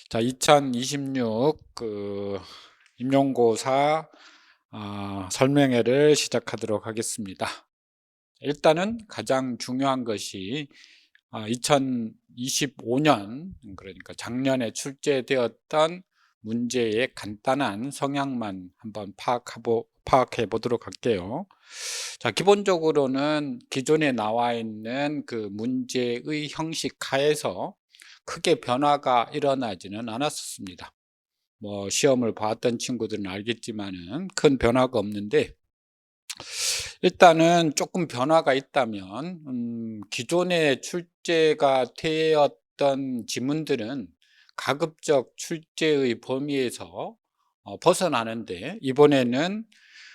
자, 2026 임용고사 설명회를 시작하도록 하겠습니다. 일단은 가장 중요한 것이 2025년, 그러니까 작년에 출제되었던 문제의 간단한 성향만 한번 파악해 보도록 할게요. 자, 기본적으로는 기존에 나와 있는 그 문제의 형식 하에서 크게 변화가 일어나지는 않았습니다. 뭐 시험을 봤던 친구들은 알겠지만은 큰 변화가 없는데, 일단은 조금 변화가 있다면 기존에 출제가 되었던 지문들은 가급적 출제의 범위에서 벗어나는데, 이번에는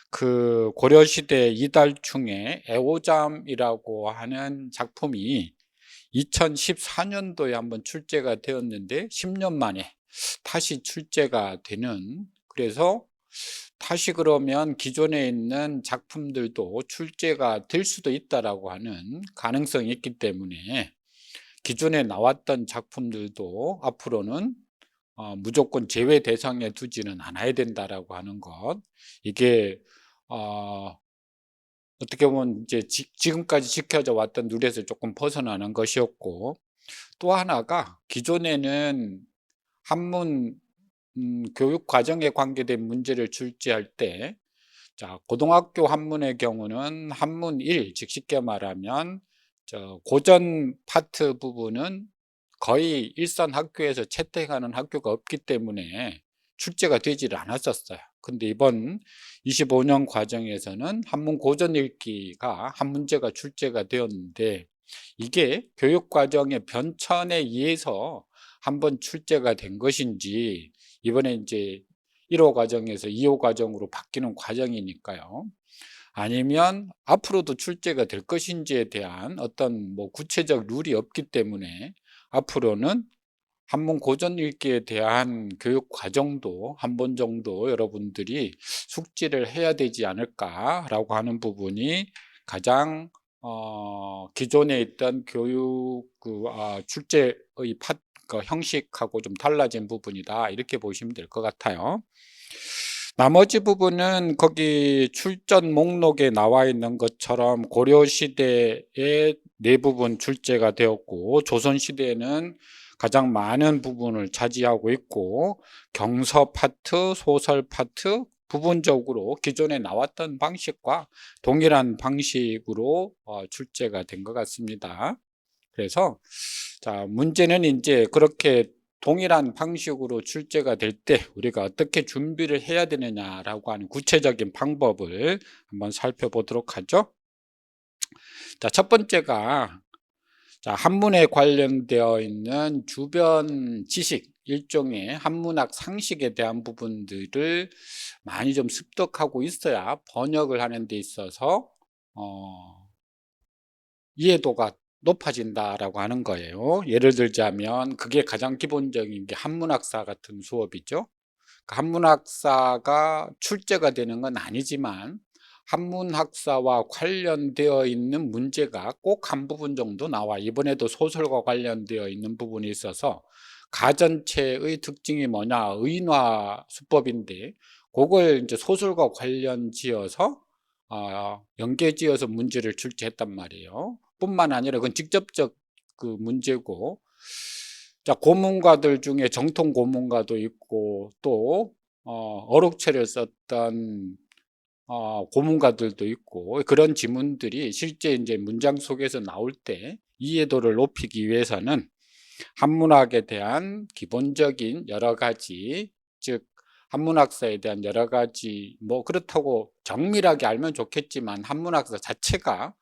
그 고려시대 이달충의 애오잠이라고 하는 작품이 2014년도에 한번 출제가 되었는데 10년 만에 다시 출제가 되는, 그래서 다시 그러면 기존에 있는 작품들도 출제가 될 수도 있다라고 하는 가능성이 있기 때문에 기존에 나왔던 작품들도 앞으로는 무조건 제외 대상에 두지는 않아야 된다라고 하는 것, 이게 어떻게 보면 이제 지금까지 지켜져 왔던 룰에서 조금 벗어나는 것이었고, 또 하나가 기존에는 한문 교육 과정에 관계된 문제를 출제할 때, 자, 고등학교 한문의 경우는 한문 1, 즉 쉽게 말하면 고전 파트 부분은 거의 일선 학교에서 채택하는 학교가 없기 때문에 출제가 되질 않았었어요. 근데 이번 25년 과정에서는 한문 고전 읽기가 한 문제가 출제가 되었는데, 이게 교육 과정의 변천에 의해서 한번 출제가 된 것인지, 이번에 이제 1호 과정에서 2호 과정으로 바뀌는 과정이니까요, 아니면 앞으로도 출제가 될 것인지에 대한 어떤 뭐 구체적 룰이 없기 때문에 앞으로는 한문 고전 읽기에 대한 교육 과정도 한 번 정도 여러분들이 숙지를 해야 되지 않을까라고 하는 부분이 가장 기존에 있던 교육 출제의 형식하고 좀 달라진 부분이다, 이렇게 보시면 될 것 같아요. 나머지 부분은 거기 출전 목록에 나와 있는 것처럼 고려시대에 대부분 출제가 되었고, 조선시대에는 가장 많은 부분을 차지하고 있고, 경서 파트, 소설 파트 부분적으로 기존에 나왔던 방식과 동일한 방식으로 출제가 된 것 같습니다. 그래서 자, 문제는 이제 그렇게 동일한 방식으로 출제가 될 때 우리가 어떻게 준비를 해야 되느냐라고 하는 구체적인 방법을 한번 살펴보도록 하죠. 자, 첫 번째가, 자, 한문에 관련되어 있는 주변 지식, 일종의 한문학 상식에 대한 부분들을 많이 좀 습득하고 있어야 번역을 하는 데 있어서 이해도가 높아진다라고 하는 거예요. 예를 들자면 그게 가장 기본적인 게 한문학사 같은 수업이죠. 한문학사가 출제가 되는 건 아니지만 한문학사와 관련되어 있는 문제가 꼭 한 부분 정도 나와. 이번에도 소설과 관련되어 있는 부분이 있어서 가전체의 특징이 뭐냐, 의인화 수법인데, 그걸 이제 소설과 관련 지어서 연계 지어서 문제를 출제했단 말이에요. 뿐만 아니라 그건 직접적 그 문제고, 자, 고문가들 중에 정통 고문가도 있고, 또 어록체를 썼던 고문가들도 있고, 그런 지문들이 실제 이제 문장 속에서 나올 때 이해도를 높이기 위해서는 한문학에 대한 기본적인 여러 가지, 즉 한문학사에 대한 여러 가지, 뭐 그렇다고 정밀하게 알면 좋겠지만 한문학사 자체가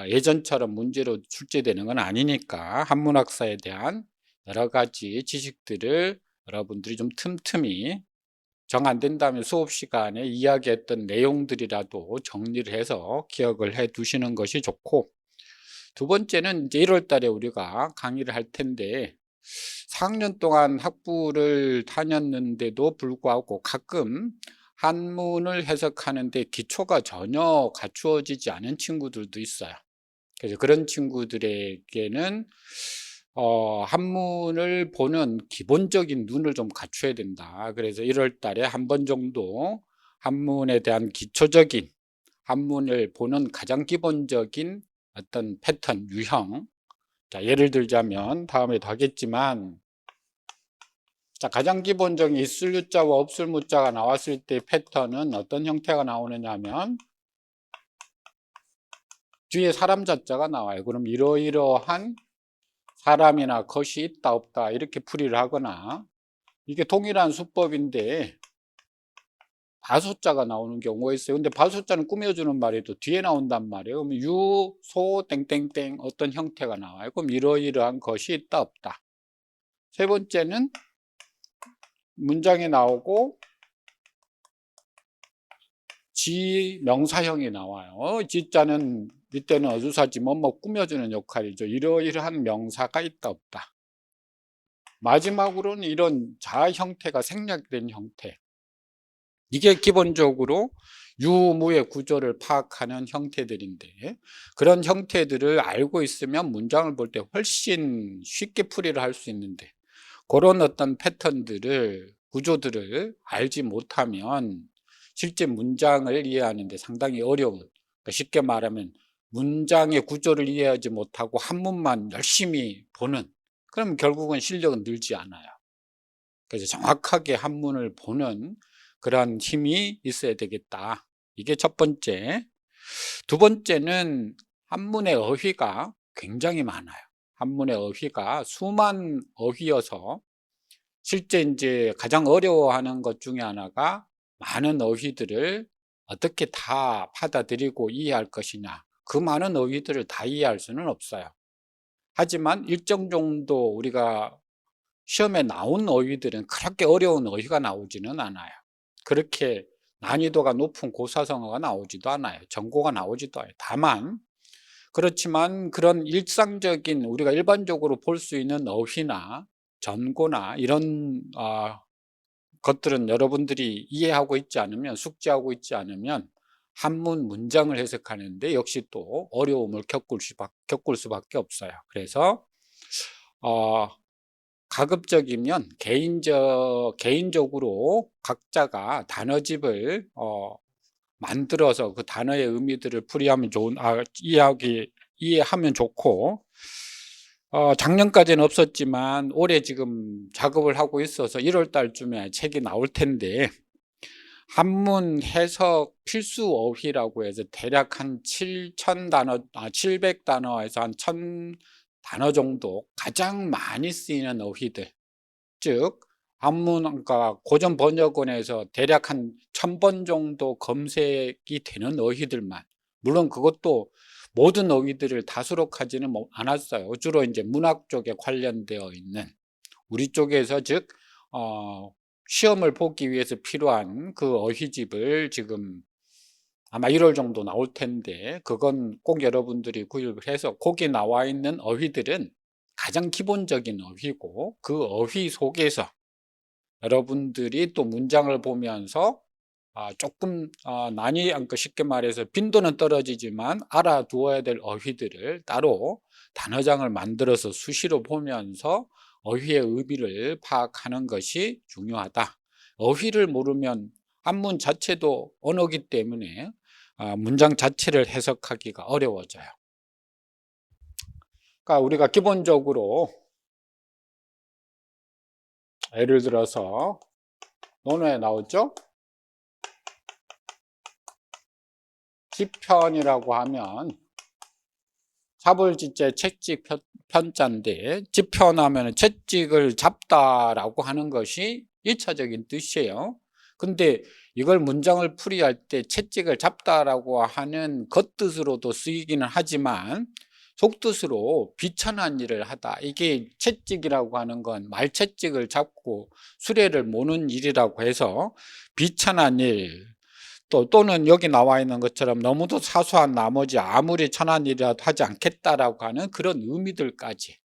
예전처럼 문제로 출제되는 건 아니니까 한문학사에 대한 여러 가지 지식들을 여러분들이 좀 틈틈이 정 안 된다면 수업 시간에 이야기했던 내용들이라도 정리를 해서 기억을 해 두시는 것이 좋고, 두 번째는 이제 1월 달에 우리가 강의를 할 텐데, 4학년 동안 학부를 다녔는데도 불구하고 가끔 한문을 해석하는데 기초가 전혀 갖추어지지 않은 친구들도 있어요. 그래서 그런 친구들에게는 한문을 보는 기본적인 눈을 좀 갖춰야 된다. 그래서 1월 달에 한 번 정도 한문에 대한 기초적인, 한문을 보는 가장 기본적인 어떤 패턴, 유형. 자, 예를 들자면 다음에도 하겠지만, 자, 가장 기본적인 있을 유자와 없을 무자가 나왔을 때 패턴은 어떤 형태가 나오느냐 하면 뒤에 사람 자자가 나와요. 그럼 이러이러한 사람이나 것이 있다 없다 이렇게 풀이를 하거나, 이게 동일한 수법인데 바소자가 나오는 경우가 있어요. 근데 바소자는 꾸며주는 말이 또 뒤에 나온단 말이에요. 그럼 유, 소, 땡땡땡 어떤 형태가 나와요. 그럼 이러이러한 것이 있다 없다. 세 번째는 문장에 나오고 지 명사형이 나와요. 지자는 이때는 어주사지 뭐뭐 꾸며주는 역할이죠. 이러이러한 명사가 있다 없다. 마지막으로는 이런 자 형태가 생략된 형태. 이게 기본적으로 유무의 구조를 파악하는 형태들인데, 그런 형태들을 알고 있으면 문장을 볼 때 훨씬 쉽게 풀이를 할 수 있는데, 그런 어떤 패턴들을, 구조들을 알지 못하면 실제 문장을 이해하는데 상당히 어려운, 그러니까 쉽게 말하면 문장의 구조를 이해하지 못하고 한문만 열심히 보는, 그럼 결국은 실력은 늘지 않아요. 그래서 정확하게 한문을 보는 그런 힘이 있어야 되겠다. 이게 첫 번째. 두 번째는 한문의 어휘가 굉장히 많아요. 한문의 어휘가 수만 어휘여서 실제 이제 가장 어려워하는 것 중에 하나가 많은 어휘들을 어떻게 다 받아들이고 이해할 것이냐. 그 많은 어휘들을 다 이해할 수는 없어요. 하지만 일정 정도 우리가 시험에 나온 어휘들은 그렇게 어려운 어휘가 나오지는 않아요. 그렇게 난이도가 높은 고사성어가 나오지도 않아요. 전고가 나오지도 않아요. 다만 그렇지만 그런 일상적인 우리가 일반적으로 볼 수 있는 어휘나 전고나 이런 것들은 여러분들이 이해하고 있지 않으면, 숙지하고 있지 않으면 한문 문장을 해석하는데 역시 또 어려움을 겪을 수밖에 없어요. 그래서 가급적이면 개인적으로 각자가 단어집을 만들어서 그 단어의 의미들을 풀이하면 이해하면 좋고, 작년까지는 없었지만 올해 지금 작업을 하고 있어서 1월 달쯤에 책이 나올 텐데, 한문 해석 필수 어휘라고 해서 대략 한 700단어에서 한 1000단어 정도 가장 많이 쓰이는 어휘들, 즉 한문과 고전 번역원에서 대략 한 1000번 정도 검색이 되는 어휘들만, 물론 그것도 모든 어휘들을 다 수록하지는 않았어요. 주로 이제 문학 쪽에 관련되어 있는, 우리 쪽에서 즉 시험을 보기 위해서 필요한 그 어휘집을 지금 아마 1월 정도 나올 텐데, 그건 꼭 여러분들이 구입을 해서 거기 나와 있는 어휘들은 가장 기본적인 어휘고, 그 어휘 속에서 여러분들이 또 문장을 보면서 조금 쉽게 말해서 빈도는 떨어지지만 알아두어야 될 어휘들을 따로 단어장을 만들어서 수시로 보면서 어휘의 의미를 파악하는 것이 중요하다. 어휘를 모르면 한문 자체도 언어기 때문에 문장 자체를 해석하기가 어려워져요. 그러니까 우리가 기본적으로 예를 들어서 논어에 나오죠? 지편이라고 하면 잡을지자 채찍 편자인데, 지편하면 채찍을 잡다라고 하는 것이 1차적인 뜻이에요. 근데 이걸 문장을 풀이할 때 채찍을 잡다라고 하는 겉뜻으로도 쓰이기는 하지만 속뜻으로 비천한 일을 하다, 이게 채찍이라고 하는 건 말채찍을 잡고 수레를 모는 일이라고 해서 비천한 일, 또는 여기 나와 있는 것처럼 너무도 사소한 나머지 아무리 천한 일이라도 하지 않겠다라고 하는 그런 의미들까지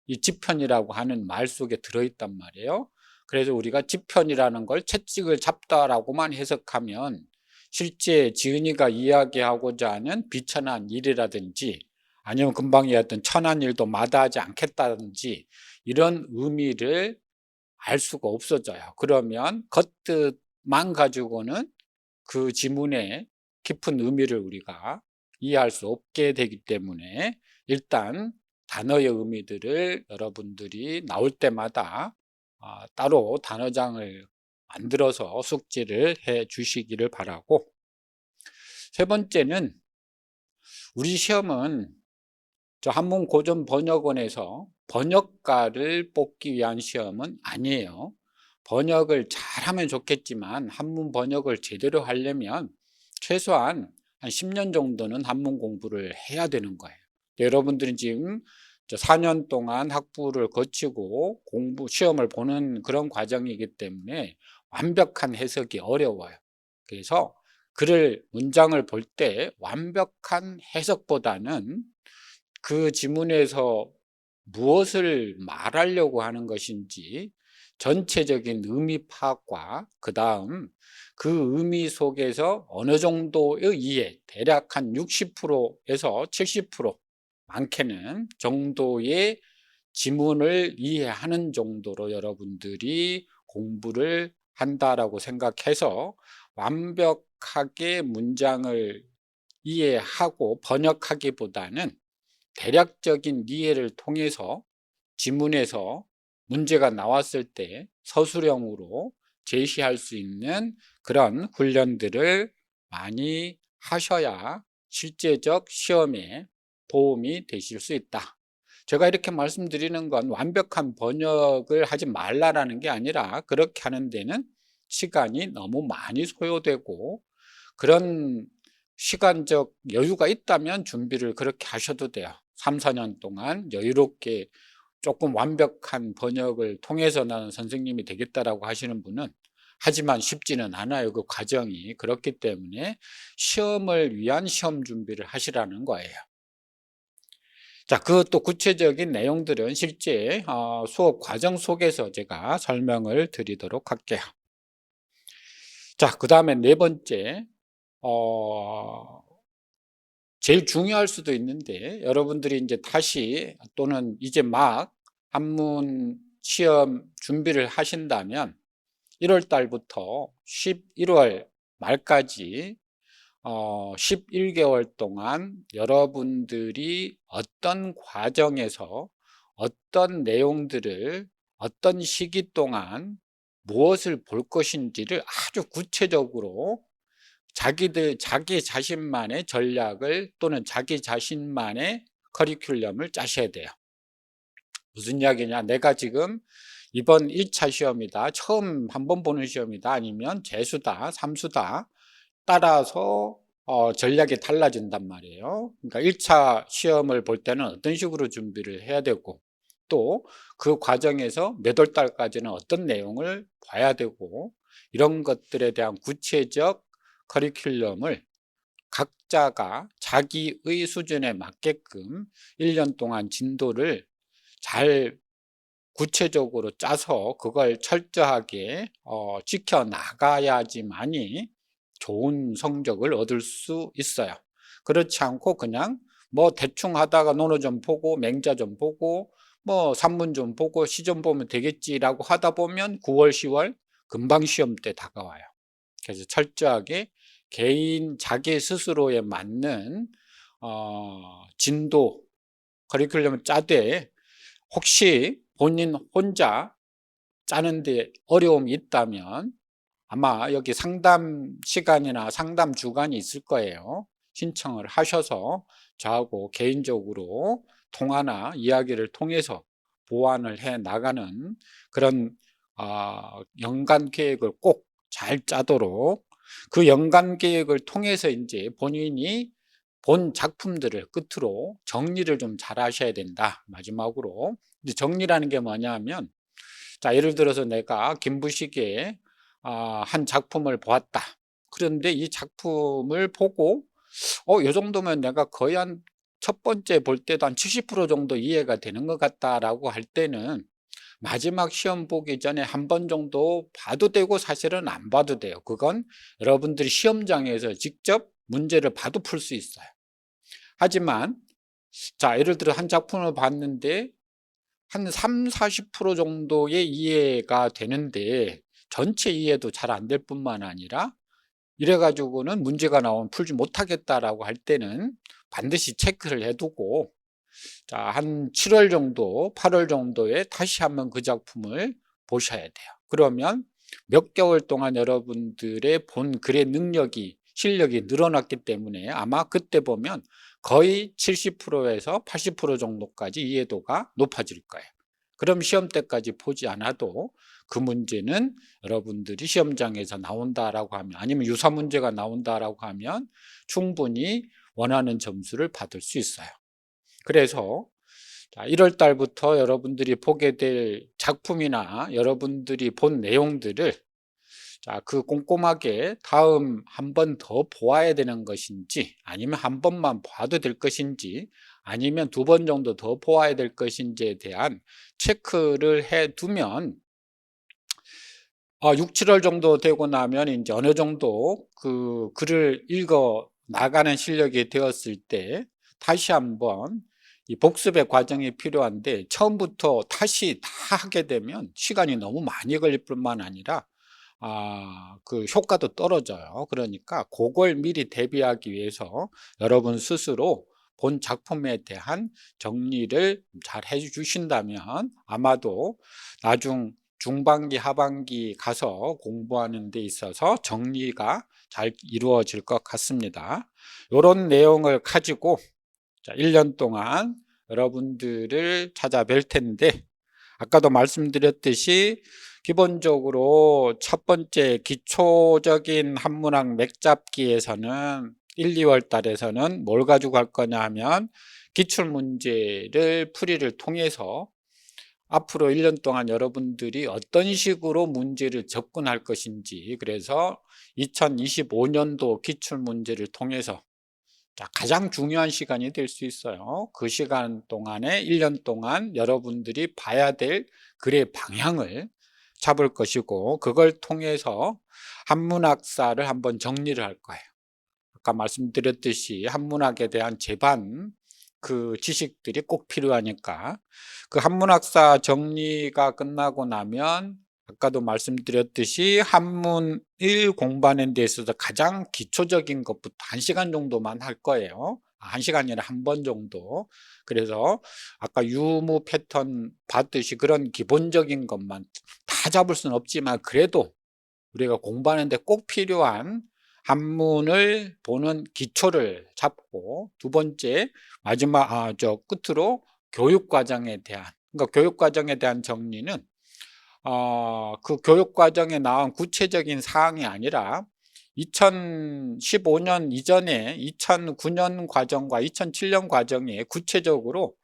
이 지편이라고 하는 말 속에 들어있단 말이에요. 그래서 우리가 지편이라는 걸 채찍을 잡다라고만 해석하면 실제 지은이가 이야기하고자 하는 비천한 일이라든지 아니면 금방 얘기했던 천한 일도 마다하지 않겠다든지 이런 의미를 알 수가 없어져요. 그러면 겉뜻만 가지고는 그 지문의 깊은 의미를 우리가 이해할 수 없게 되기 때문에 일단 단어의 의미들을 여러분들이 나올 때마다 따로 단어장을 만들어서 숙지를 해 주시기를 바라고, 세 번째는 우리 시험은 저 한문고전번역원에서 번역가를 뽑기 위한 시험은 아니에요. 번역을 잘하면 좋겠지만 한문 번역을 제대로 하려면 최소한 한 10년 정도는 한문 공부를 해야 되는 거예요. 여러분들은 지금 4년 동안 학부를 거치고 시험을 보는 그런 과정이기 때문에 완벽한 해석이 어려워요. 그래서 글을 문장을 볼 때 완벽한 해석보다는 그 지문에서 무엇을 말하려고 하는 것인지 전체적인 의미 파악과 그 다음 그 의미 속에서 어느 정도의 이해, 대략 한 60%에서 70% 많게는 정도의 지문을 이해하는 정도로 여러분들이 공부를 한다라고 생각해서 완벽하게 문장을 이해하고 번역하기보다는 대략적인 이해를 통해서 지문에서 문제가 나왔을 때 서술형으로 제시할 수 있는 그런 훈련들을 많이 하셔야 실제적 시험에 도움이 되실 수 있다. 제가 이렇게 말씀드리는 건 완벽한 번역을 하지 말라라는 게 아니라 그렇게 하는 데는 시간이 너무 많이 소요되고 그런 시간적 여유가 있다면 준비를 그렇게 하셔도 돼요. 3, 4년 동안 여유롭게 조금 완벽한 번역을 통해서 나는 선생님이 되겠다라고 하시는 분은, 하지만 쉽지는 않아요. 그 과정이. 그렇기 때문에 시험을 위한 시험 준비를 하시라는 거예요. 자, 그 또 구체적인 내용들은 실제 수업 과정 속에서 제가 설명을 드리도록 할게요. 자, 그 다음에 네 번째, 제일 중요할 수도 있는데 여러분들이 이제 다시 또는 이제 막 한문 시험 준비를 하신다면 1월 달부터 11월 말까지 11개월 동안 여러분들이 어떤 과정에서 어떤 내용들을 어떤 시기 동안 무엇을 볼 것인지를 아주 구체적으로 자기 자신만의 전략을 또는 자기 자신만의 커리큘럼을 짜셔야 돼요. 무슨 이야기냐, 내가 지금 이번 1차 시험이다, 처음 한 번 보는 시험이다, 아니면 재수다, 삼수다, 따라서 전략이 달라진단 말이에요. 그러니까 1차 시험을 볼 때는 어떤 식으로 준비를 해야 되고, 또 그 과정에서 몇 월 달까지는 어떤 내용을 봐야 되고, 이런 것들에 대한 구체적 커리큘럼을 각자가 자기의 수준에 맞게끔 1년 동안 진도를 잘 구체적으로 짜서 그걸 철저하게 지켜나가야지만이 좋은 성적을 얻을 수 있어요. 그렇지 않고 그냥 뭐 대충 하다가 논어 좀 보고 맹자 좀 보고 뭐 산문 좀 보고 시좀 보면 되겠지라고 하다 보면 9월, 10월 금방 시험 때 다가와요. 그래서 철저하게 개인 자기 스스로에 맞는 진도 커리큘럼을 짜되, 혹시 본인 혼자 짜는데 어려움이 있다면 아마 여기 상담 시간이나 상담 주간이 있을 거예요. 신청을 하셔서 저하고 개인적으로 통화나 이야기를 통해서 보완을 해 나가는 그런 연간 계획을 꼭 잘 짜도록, 그 연간 계획을 통해서 이제 본인이 본 작품들을 끝으로 정리를 좀 잘 하셔야 된다. 마지막으로 이제 정리라는 게 뭐냐면, 자, 예를 들어서 내가 김부식의 한 작품을 보았다. 그런데 이 작품을 보고 이 정도면 내가 거의 한 첫 번째 볼 때도 한 70% 정도 이해가 되는 것 같다라고 할 때는 마지막 시험 보기 전에 한 번 정도 봐도 되고 사실은 안 봐도 돼요. 그건 여러분들이 시험장에서 직접 문제를 봐도 풀 수 있어요. 하지만 자, 예를 들어 한 작품을 봤는데 한 30~40% 정도의 이해가 되는데 전체 이해도 잘 안 될 뿐만 아니라 이래 가지고는 문제가 나오면 풀지 못하겠다라고 할 때는 반드시 체크를 해 두고, 자, 한 7월 정도, 8월 정도에 다시 한번 그 작품을 보셔야 돼요. 그러면 몇 개월 동안 여러분들의 본 글의 능력이, 실력이 늘어났기 때문에 아마 그때 보면 거의 70%에서 80% 정도까지 이해도가 높아질 거예요. 그럼 시험 때까지 보지 않아도 그 문제는 여러분들이 시험장에서 나온다라고 하면, 아니면 유사 문제가 나온다라고 하면 충분히 원하는 점수를 받을 수 있어요. 그래서 1월 달부터 여러분들이 보게 될 작품이나 여러분들이 본 내용들을 그 꼼꼼하게 다음 한 번 더 보아야 되는 것인지, 아니면 한 번만 봐도 될 것인지, 아니면 두 번 정도 더 보아야 될 것인지에 대한 체크를 해 두면 6, 7월 정도 되고 나면 이제 어느 정도 그 글을 읽어 나가는 실력이 되었을 때 다시 한번 이 복습의 과정이 필요한데, 처음부터 다시 다 하게 되면 시간이 너무 많이 걸릴 뿐만 아니라 그 효과도 떨어져요. 그러니까 그걸 미리 대비하기 위해서 여러분 스스로 본 작품에 대한 정리를 잘 해 주신다면 아마도 나중 중반기, 하반기 가서 공부하는 데 있어서 정리가 잘 이루어질 것 같습니다. 이런 내용을 가지고 1년 동안 여러분들을 찾아뵐 텐데, 아까도 말씀드렸듯이 기본적으로 첫 번째 기초적인 한문학 맥잡기에서는 1, 2월 달에서는 뭘 가지고 갈 거냐 하면 기출문제를 풀이를 통해서 앞으로 1년 동안 여러분들이 어떤 식으로 문제를 접근할 것인지, 그래서 2025년도 기출문제를 통해서 가장 중요한 시간이 될 수 있어요. 그 시간 동안에 1년 동안 여러분들이 봐야 될 글의 방향을 잡을 것이고, 그걸 통해서 한문학사를 한번 정리를 할 거예요. 아까 말씀드렸듯이 한문학에 대한 제반 그 지식들이 꼭 필요하니까 그 한문학사 정리가 끝나고 나면 아까도 말씀드렸듯이 한문을 공부하는 데 있어서 가장 기초적인 것부터 1시간 정도만 할 거예요. 1시간이 아니라 한 번 정도. 그래서 아까 유무 패턴 봤듯이 그런 기본적인 것만 다 잡을 수는 없지만, 그래도 우리가 공부하는 데 꼭 필요한 한문을 보는 기초를 잡고, 두 번째 마지막 끝으로 교육과정에 대한, 그러니까 교육과정에 대한 정리는 그 교육과정에 나온 구체적인 사항이 아니라 2015년 이전에 2009년 과정과 2007년 과정에 구체적으로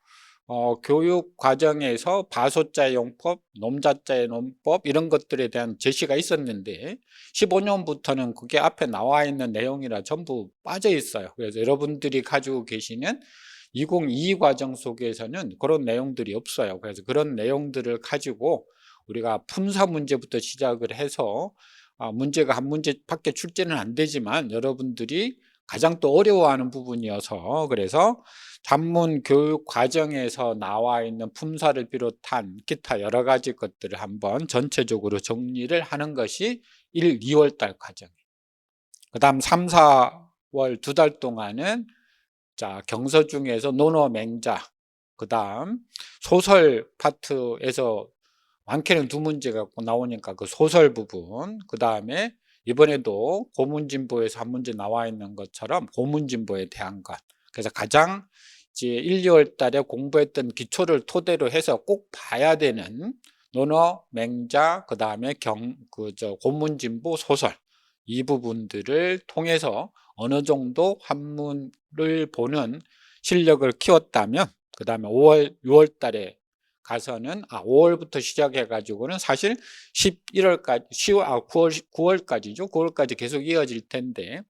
교육 과정에서 바소자의 용법, 놈자자의 논법 이런 것들에 대한 제시가 있었는데 15년부터는 그게 앞에 나와 있는 내용이라 전부 빠져 있어요. 그래서 여러분들이 가지고 계시는 2022 과정 속에서는 그런 내용들이 없어요. 그래서 그런 내용들을 가지고 우리가 품사 문제부터 시작을 해서 문제가 한 문제밖에 출제는 안 되지만 여러분들이 가장 또 어려워하는 부분이어서, 그래서 전문 교육 과정에서 나와 있는 품사를 비롯한 기타 여러 가지 것들을 한번 전체적으로 정리를 하는 것이 1, 2월 달 과정이에요. 그 다음 3, 4월 2달 동안은 경서 중에서 논어 맹자, 그 다음 소설 파트에서 많게는 2문제가 나오니까 그 소설 부분, 그 다음에 이번에도 고문진보에서 한 문제 나와 있는 것처럼 고문진보에 대한 것. 그래서 가장 이제 1, 2월 달에 공부했던 기초를 토대로 해서 꼭 봐야 되는 논어, 맹자, 그 다음에 고문진보 소설, 이 부분들을 통해서 어느 정도 한문을 보는 실력을 키웠다면, 그 다음에 5월, 6월 달에 가서는 5월부터 시작해 가지고는 사실 11월까지 9월까지죠. 9월까지 계속 이어질 텐데,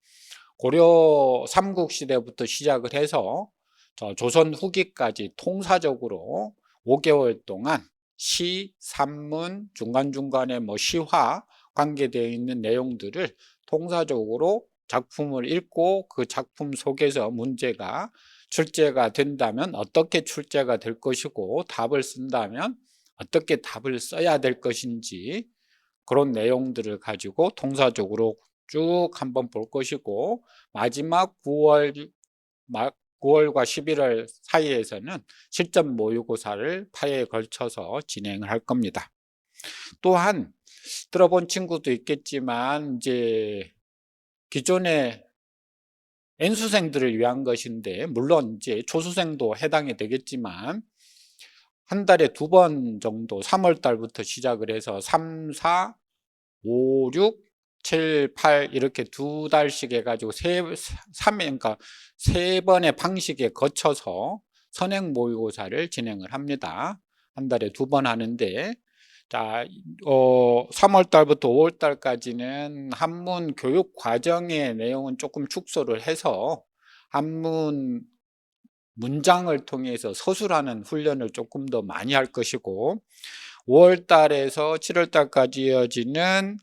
고려 삼국시대부터 시작을 해서 조선 후기까지 통사적으로 5개월 동안 시, 산문, 중간중간에 시화 관계되어 있는 내용들을 통사적으로 작품을 읽고 그 작품 속에서 문제가 출제가 된다면 어떻게 출제가 될 것이고, 답을 쓴다면 어떻게 답을 써야 될 것인지, 그런 내용들을 가지고 통사적으로 쭉 한번 볼 것이고, 마지막 9월과 11월 사이에서는 실전 모의고사를 8회에 걸쳐서 진행을 할 겁니다. 또한 들어본 친구도 있겠지만, 이제 기존의 N수생들을 위한 것인데, 물론 이제 조수생도 해당이 되겠지만, 한 달에 2번 정도 3월 달부터 시작을 해서 3, 4, 5, 6, 7, 8 이렇게 2달씩 해가지고 3, 그러니까 3번의 방식에 거쳐서 선행 모의고사를 진행을 합니다. 한 달에 2번 하는데, 자, 3월 달부터 5월 달까지는 한문 교육 과정의 내용은 조금 축소를 해서 한문 문장을 통해서 서술하는 훈련을 조금 더 많이 할 것이고, 5월 달에서 7월 달까지 이어지는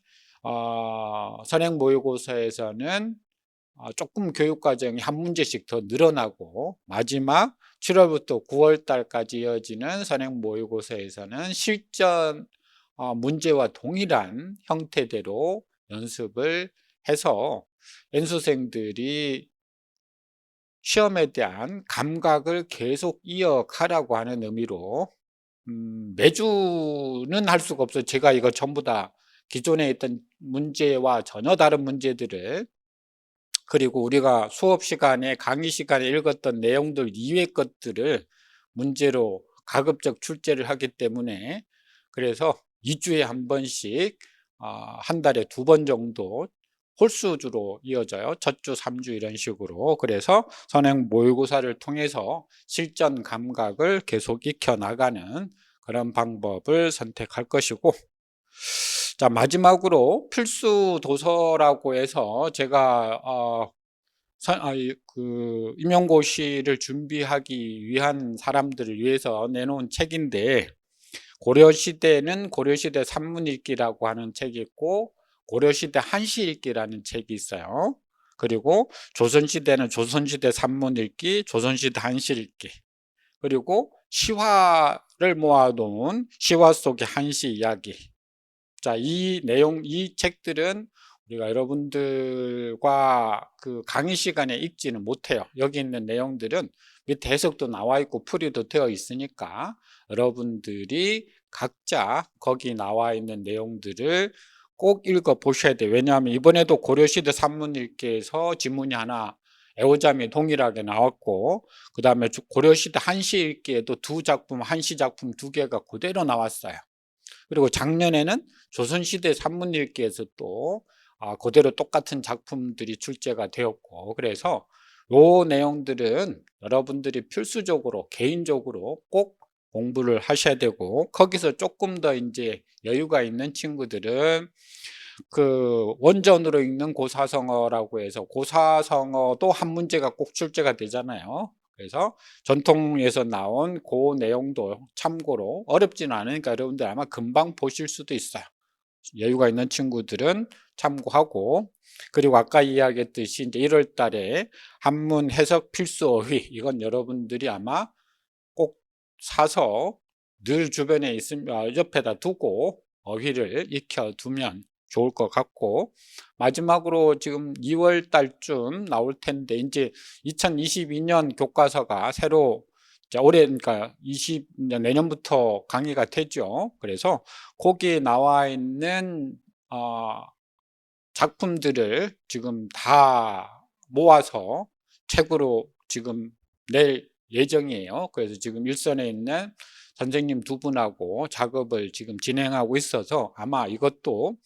선행 모의고사에서는 조금 교육 과정이 한 문제씩 더 늘어나고, 마지막 7월부터 9월 달까지 이어지는 선행 모의고사에서는 실전 문제와 동일한 형태대로 연습을 해서 N수생들이 시험에 대한 감각을 계속 이어가라고 하는 의미로, 매주는 할 수가 없어요. 제가 이거 전부 다 기존에 있던 문제와 전혀 다른 문제들을, 그리고 우리가 수업 시간에 강의 시간에 읽었던 내용들 이외의 것들을 문제로 가급적 출제를 하기 때문에, 그래서 2주에 한 번씩 한 달에 2번 정도 홀수주로 이어져요. 첫 주, 3주 이런 식으로. 그래서 선행 모의고사를 통해서 실전 감각을 계속 익혀나가는 그런 방법을 선택할 것이고, 자, 마지막으로 필수 도서라고 해서 제가 임용고시를 준비하기 위한 사람들을 위해서 내놓은 책인데, 고려시대는 고려시대 산문읽기라고 하는 책이 있고, 고려시대 한시읽기라는 책이 있어요. 그리고 조선시대는 조선시대 산문읽기, 조선시대 한시읽기, 그리고 시화를 모아놓은 시화 속의 한시 이야기. 자, 이 책들은 우리가 여러분들과 그 강의 시간에 읽지는 못해요. 여기 있는 내용들은 밑에 해석도 나와 있고 풀이도 되어 있으니까 여러분들이 각자 거기 나와 있는 내용들을 꼭 읽어 보셔야 돼요. 왜냐하면 이번에도 고려시대 산문읽기에서 지문이 하나 애호자미 동일하게 나왔고, 그 다음에 고려시대 한시읽기에도 한시 작품 2개가 그대로 나왔어요. 그리고 작년에는 조선시대 산문읽기에서 또 그대로 똑같은 작품들이 출제가 되었고, 그래서 요 내용들은 여러분들이 필수적으로 개인적으로 꼭 공부를 하셔야 되고, 거기서 조금 더 이제 여유가 있는 친구들은 그 원전으로 읽는 고사성어라고 해서, 고사성어도 한 문제가 꼭 출제가 되잖아요. 그래서 전통에서 나온 그 내용도 참고로, 어렵지는 않으니까 여러분들 아마 금방 보실 수도 있어요. 여유가 있는 친구들은 참고하고, 그리고 아까 이야기했듯이 이제 1월 달에 한문 해석 필수 어휘, 이건 여러분들이 아마 꼭 사서 늘 주변에 있으면 옆에다 두고 어휘를 익혀두면 좋을 것 같고, 마지막으로 지금 2월 달쯤 나올 텐데, 이제 2022년 교과서가 새로 올해, 그러니까 내년부터 강의가 되죠. 그래서 거기에 나와 있는 작품들을 지금 다 모아서 책으로 지금 낼 예정이에요. 그래서 지금 일선에 있는 선생님 2분하고 작업을 지금 진행하고 있어서 아마 이것도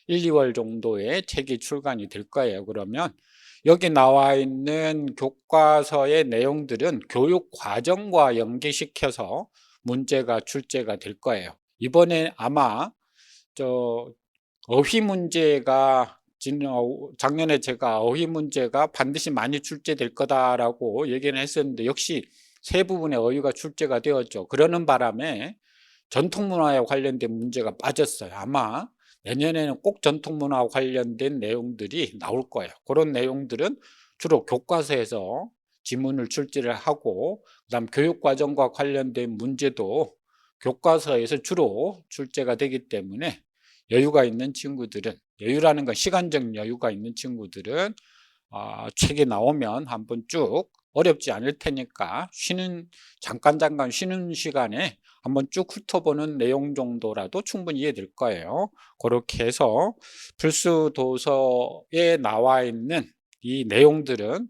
1, 2월 정도에 책이 출간이 될 거예요. 그러면 여기 나와 있는 교과서의 내용들은 교육 과정과 연계시켜서 문제가 출제가 될 거예요. 이번에 아마 어휘 문제가, 작년에 제가 어휘 문제가 반드시 많이 출제될 거다라고 얘기는 했었는데, 역시 세 부분의 어휘가 출제가 되었죠. 그러는 바람에 전통문화에 관련된 문제가 빠졌어요. 아마 내년에는 꼭 전통문화와 관련된 내용들이 나올 거예요. 그런 내용들은 주로 교과서에서 지문을 출제를 하고 그다음 교육과정과 관련된 문제도 교과서에서 주로 출제가 되기 때문에 여유가 있는 친구들은, 여유라는 건 시간적 여유가 있는 친구들은 책이 나오면 한번 쭉, 어렵지 않을 테니까 잠깐 쉬는 시간에 한번 쭉 훑어보는 내용 정도라도 충분히 이해될 거예요. 그렇게 해서 필수 도서에 나와 있는 이 내용들은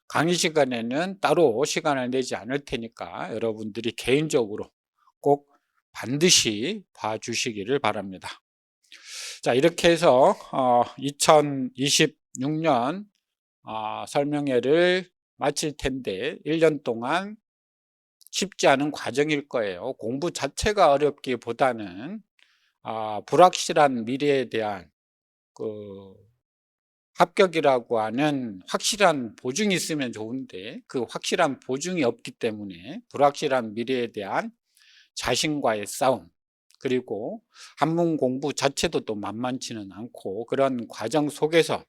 강의 시간에는 따로 시간을 내지 않을 테니까 여러분들이 개인적으로 꼭 반드시 봐주시기를 바랍니다. 자, 이렇게 해서 2026년 설명회를 마칠 텐데 1년 동안 쉽지 않은 과정일 거예요. 공부 자체가 어렵기보다는 불확실한 미래에 대한 그 합격이라고 하는 확실한 보증이 있으면 좋은데 그 확실한 보증이 없기 때문에 불확실한 미래에 대한 자신과의 싸움, 그리고 한문 공부 자체도 또 만만치는 않고, 그런 과정 속에서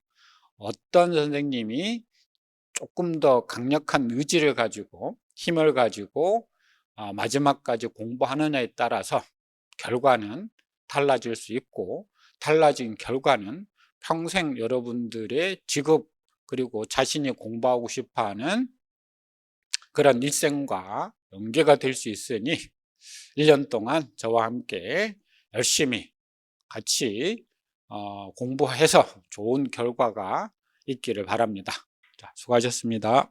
어떤 선생님이 조금 더 강력한 의지를 가지고 힘을 가지고 마지막까지 공부하느냐에 따라서 결과는 달라질 수 있고, 달라진 결과는 평생 여러분들의 직업, 그리고 자신이 공부하고 싶어하는 그런 일생과 연계가 될 수 있으니 1년 동안 저와 함께 열심히 같이 공부해서 좋은 결과가 있기를 바랍니다. 자, 수고하셨습니다.